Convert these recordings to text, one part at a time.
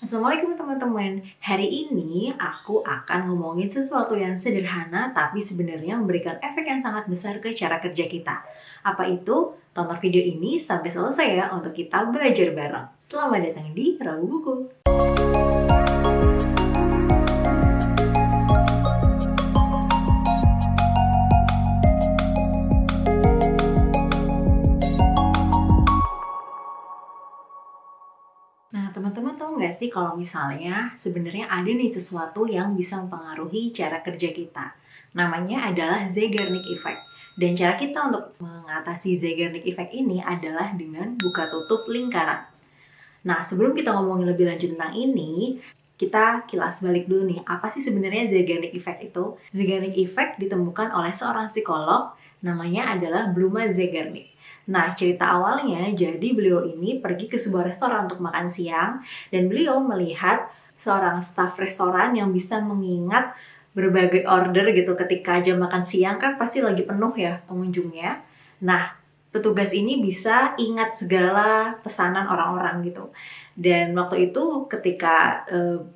Assalamualaikum teman-teman. Hari ini aku akan ngomongin sesuatu yang sederhana tapi sebenarnya memberikan efek yang sangat besar ke cara kerja kita. Apa itu? Tonton video ini sampai selesai ya untuk kita belajar bareng. Selamat datang di Rabu Buku. Nah, teman-teman tahu nggak sih kalau misalnya sebenarnya ada nih sesuatu yang bisa mempengaruhi cara kerja kita. Namanya adalah Zeigarnik Effect. Dan cara kita untuk mengatasi Zeigarnik Effect ini adalah dengan buka tutup lingkaran. Nah, sebelum kita ngomongin lebih lanjut tentang ini, kita kilas balik dulu nih, apa sih sebenarnya Zeigarnik Effect itu? Zeigarnik Effect ditemukan oleh seorang psikolog, namanya adalah Bluma Zeigarnik. Nah, cerita awalnya, jadi beliau ini pergi ke sebuah restoran untuk makan siang, dan beliau melihat seorang staf restoran yang bisa mengingat berbagai order gitu ketika jam makan siang kan pasti lagi penuh ya pengunjungnya. Nah, petugas ini bisa ingat segala pesanan orang-orang gitu. Dan waktu itu ketika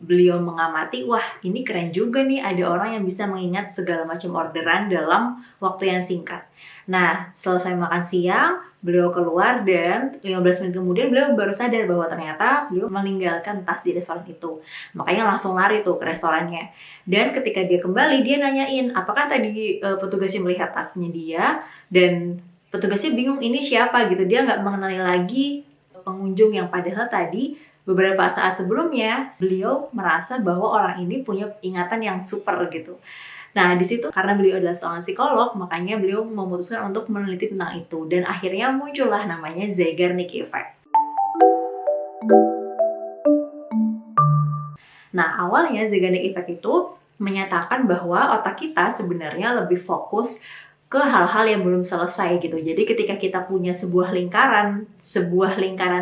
beliau mengamati, wah ini keren juga nih ada orang yang bisa mengingat segala macam orderan dalam waktu yang singkat. Nah, selesai makan siang, beliau keluar dan 15 menit kemudian beliau baru sadar bahwa ternyata beliau meninggalkan tas di restoran itu. Makanya langsung lari tuh ke restorannya. Dan ketika dia kembali, dia nanyain apakah tadi petugasnya melihat tasnya dia, dan petugasnya bingung ini siapa gitu. Dia nggak mengenali lagi pengunjung yang padahal tadi beberapa saat sebelumnya beliau merasa bahwa orang ini punya ingatan yang super gitu. Nah, di situ karena beliau adalah seorang psikolog, makanya beliau memutuskan untuk meneliti tentang itu. Dan akhirnya muncullah namanya Zeigarnik Effect. Nah, awalnya Zeigarnik Effect itu menyatakan bahwa otak kita sebenarnya lebih fokus ke hal-hal yang belum selesai gitu. Jadi ketika kita punya sebuah lingkaran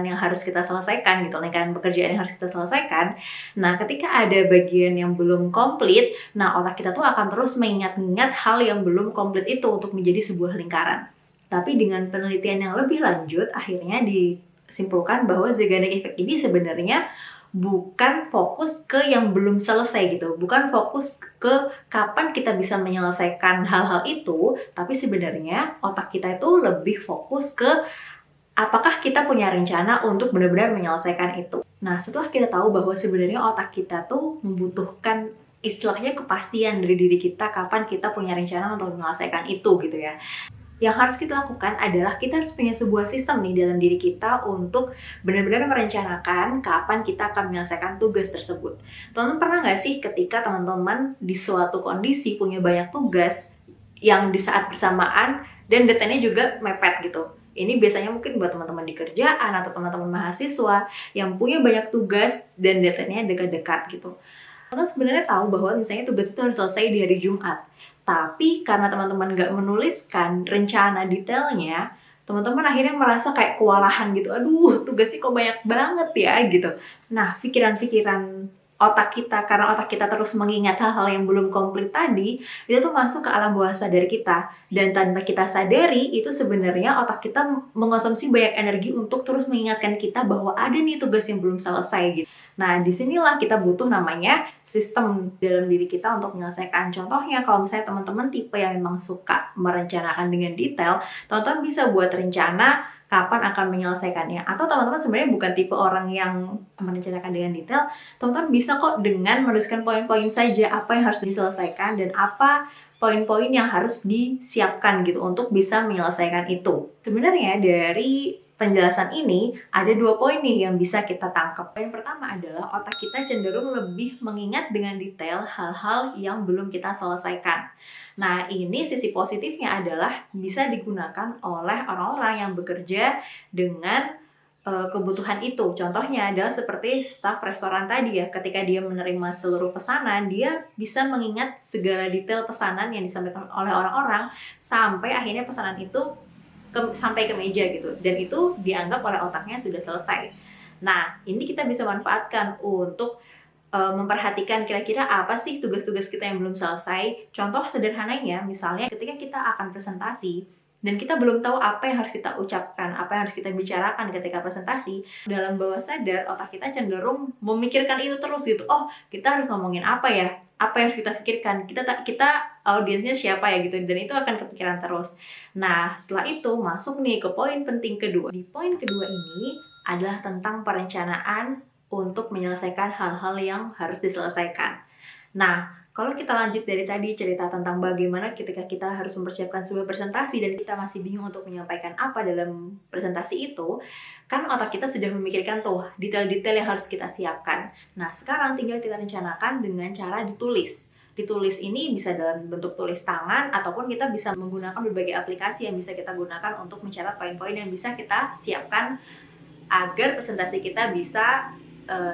yang harus kita selesaikan gitu, lingkaran pekerjaan yang harus kita selesaikan. Nah, ketika ada bagian yang belum komplit, nah otak kita tuh akan terus mengingat-ingat hal yang belum komplit itu untuk menjadi sebuah lingkaran. Tapi dengan penelitian yang lebih lanjut, akhirnya disimpulkan bahwa Zeigarnik Effect ini sebenarnya bukan fokus ke yang belum selesai gitu, bukan fokus ke kapan kita bisa menyelesaikan hal-hal itu, tapi sebenarnya otak kita itu lebih fokus ke apakah kita punya rencana untuk benar-benar menyelesaikan itu. Nah, setelah kita tahu bahwa sebenarnya otak kita tuh membutuhkan istilahnya kepastian dari diri kita kapan kita punya rencana untuk menyelesaikan itu gitu ya. Yang harus kita lakukan adalah kita harus punya sebuah sistem nih dalam diri kita untuk benar-benar merencanakan kapan kita akan menyelesaikan tugas tersebut. Teman-teman pernah nggak sih ketika teman-teman di suatu kondisi punya banyak tugas yang di saat bersamaan dan deadline-nya juga mepet gitu? Ini biasanya mungkin buat teman-teman di kerjaan atau teman-teman mahasiswa yang punya banyak tugas dan deadline-nya dekat-dekat gitu. Teman-teman sebenarnya tahu bahwa misalnya tugas itu harus selesai di hari Jumat. Tapi karena teman-teman nggak menuliskan rencana detailnya, teman-teman akhirnya merasa kayak kewalahan gitu. Aduh, tugasnya kok banyak banget ya gitu. Nah, pikiran-pikiran otak kita, karena otak kita terus mengingat hal-hal yang belum komplit tadi, itu tuh masuk ke alam bawah sadar kita. Dan tanpa kita sadari, itu sebenarnya otak kita mengonsumsi banyak energi untuk terus mengingatkan kita bahwa ada nih tugas yang belum selesai gitu. Nah, disinilah kita butuh namanya sistem dalam diri kita untuk menyelesaikan. Contohnya, kalau misalnya teman-teman tipe yang memang suka merencanakan dengan detail, teman-teman bisa buat rencana kapan akan menyelesaikannya. Atau teman-teman sebenarnya bukan tipe orang yang merencanakan dengan detail, teman-teman bisa kok dengan menuliskan poin-poin saja apa yang harus diselesaikan dan apa poin-poin yang harus disiapkan gitu untuk bisa menyelesaikan itu. Sebenarnya dari penjelasan ini ada 2 poin nih yang bisa kita tangkap. Poin pertama adalah otak kita cenderung lebih mengingat dengan detail hal-hal yang belum kita selesaikan. Nah, ini sisi positifnya adalah bisa digunakan oleh orang-orang yang bekerja dengan kebutuhan itu. Contohnya adalah seperti staf restoran tadi ya, ketika dia menerima seluruh pesanan, dia bisa mengingat segala detail pesanan yang disampaikan oleh orang-orang sampai akhirnya pesanan itu sampai ke meja gitu, dan itu dianggap oleh otaknya sudah selesai. Nah, ini kita bisa manfaatkan untuk memperhatikan kira-kira apa sih tugas-tugas kita yang belum selesai. Contoh sederhananya, misalnya ketika kita akan presentasi, dan kita belum tahu apa yang harus kita ucapkan, apa yang harus kita bicarakan ketika presentasi, dalam bawah sadar otak kita cenderung memikirkan itu terus gitu. Oh, kita harus ngomongin apa ya? Apa yang harus kita pikirkan? Kita audiensnya siapa ya gitu, dan itu akan kepikiran terus. Nah, setelah itu masuk nih ke poin penting kedua. Di poin kedua ini adalah tentang perencanaan untuk menyelesaikan hal-hal yang harus diselesaikan. Nah, kalau kita lanjut dari tadi cerita tentang bagaimana ketika kita harus mempersiapkan sebuah presentasi dan kita masih bingung untuk menyampaikan apa dalam presentasi itu, kan otak kita sudah memikirkan tuh detail-detail yang harus kita siapkan. Nah, sekarang tinggal kita rencanakan dengan cara ditulis. Ditulis ini bisa dalam bentuk tulis tangan ataupun kita bisa menggunakan berbagai aplikasi yang bisa kita gunakan untuk mencatat poin-poin yang bisa kita siapkan agar presentasi kita bisa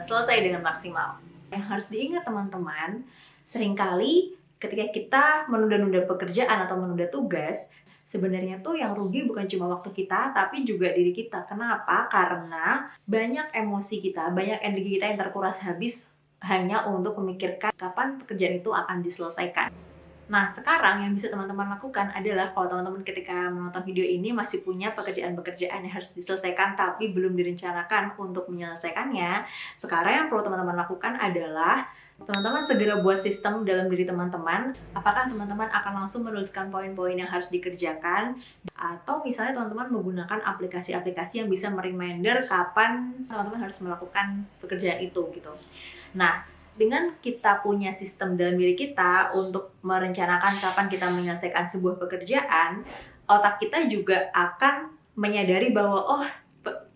selesai dengan maksimal. Yang harus diingat teman-teman, seringkali ketika kita menunda-nunda pekerjaan atau menunda tugas, sebenarnya tuh yang rugi bukan cuma waktu kita, tapi juga diri kita. Kenapa? Karena banyak emosi kita, banyak energi kita yang terkuras habis hanya untuk memikirkan kapan pekerjaan itu akan diselesaikan. Nah, sekarang yang bisa teman-teman lakukan adalah kalau teman-teman ketika menonton video ini masih punya pekerjaan-pekerjaan yang harus diselesaikan tapi belum direncanakan untuk menyelesaikannya, sekarang yang perlu teman-teman lakukan adalah teman-teman segera buat sistem dalam diri teman-teman. Apakah teman-teman akan langsung menuliskan poin-poin yang harus dikerjakan, atau misalnya teman-teman menggunakan aplikasi-aplikasi yang bisa mereminder kapan teman-teman harus melakukan pekerjaan itu gitu. Nah, dengan kita punya sistem dalam diri kita untuk merencanakan kapan kita menyelesaikan sebuah pekerjaan, otak kita juga akan menyadari bahwa oh,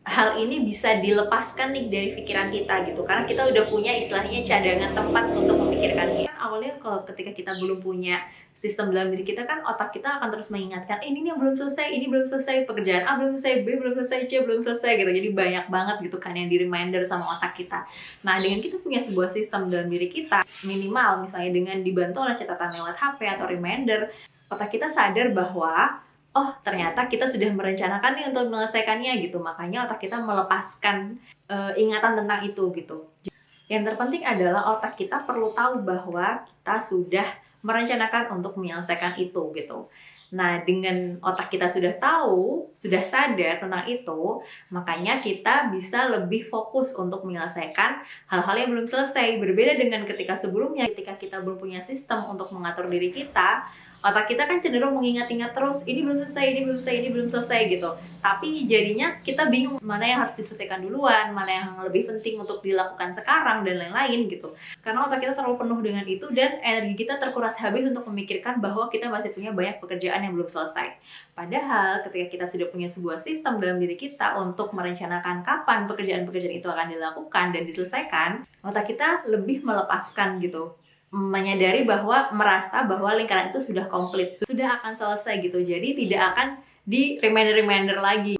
hal ini bisa dilepaskan nih dari pikiran kita gitu, karena kita udah punya istilahnya cadangan tempat untuk memikirkannya. Awalnya kalau ketika kita belum punya sistem dalam diri kita kan otak kita akan terus mengingatkan ini yang belum selesai, ini belum selesai, pekerjaan A belum selesai, B belum selesai, C belum selesai gitu. Jadi banyak banget gitu kan yang di reminder sama otak kita. Nah, dengan kita punya sebuah sistem dalam diri kita, minimal misalnya dengan dibantu oleh catatan lewat HP atau reminder, otak kita sadar bahwa oh, ternyata kita sudah merencanakan nih untuk menyelesaikannya gitu. Makanya otak kita melepaskan ingatan tentang itu gitu. Yang terpenting adalah otak kita perlu tahu bahwa kita sudah merencanakan untuk menyelesaikan itu gitu. Nah, dengan otak kita sudah tahu, sudah sadar tentang itu, makanya kita bisa lebih fokus untuk menyelesaikan hal-hal yang belum selesai. Berbeda dengan ketika sebelumnya, ketika kita belum punya sistem untuk mengatur diri kita, otak kita kan cenderung mengingat-ingat terus, ini belum selesai, ini belum selesai, ini belum selesai gitu. Tapi jadinya kita bingung mana yang harus diselesaikan duluan, mana yang lebih penting untuk dilakukan sekarang, dan lain-lain gitu. Karena otak kita terlalu penuh dengan itu dan energi kita terkuras habis untuk memikirkan bahwa kita masih punya banyak pekerjaan yang belum selesai. Padahal ketika kita sudah punya sebuah sistem dalam diri kita untuk merencanakan kapan pekerjaan-pekerjaan itu akan dilakukan dan diselesaikan, otak kita lebih melepaskan gitu, menyadari bahwa merasa bahwa lingkaran itu sudah komplit, sudah akan selesai gitu. Jadi tidak akan di reminder lagi.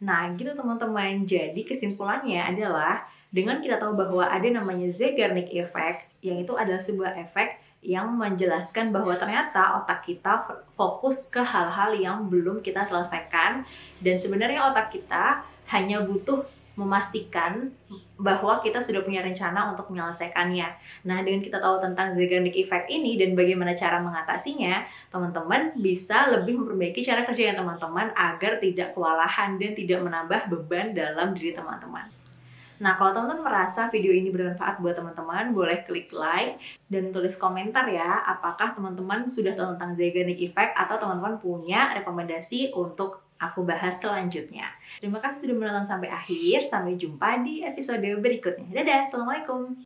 Nah, gitu teman-teman. Jadi kesimpulannya adalah dengan kita tahu bahwa ada namanya Zeigarnik Effect, yang itu adalah sebuah efek yang menjelaskan bahwa ternyata otak kita fokus ke hal-hal yang belum kita selesaikan, dan sebenarnya otak kita hanya butuh memastikan bahwa kita sudah punya rencana untuk menyelesaikannya. Nah, dengan kita tahu tentang Zeigarnik Effect ini dan bagaimana cara mengatasinya, teman-teman bisa lebih memperbaiki cara kerja teman-teman agar tidak kewalahan dan tidak menambah beban dalam diri teman-teman. Nah, kalau teman-teman merasa video ini bermanfaat buat teman-teman, boleh klik like dan tulis komentar ya, apakah teman-teman sudah tahu tentang Zeigarnik Effect atau teman-teman punya rekomendasi untuk aku bahas selanjutnya. Terima kasih sudah menonton sampai akhir, sampai jumpa di episode berikutnya. Dadah, Assalamualaikum.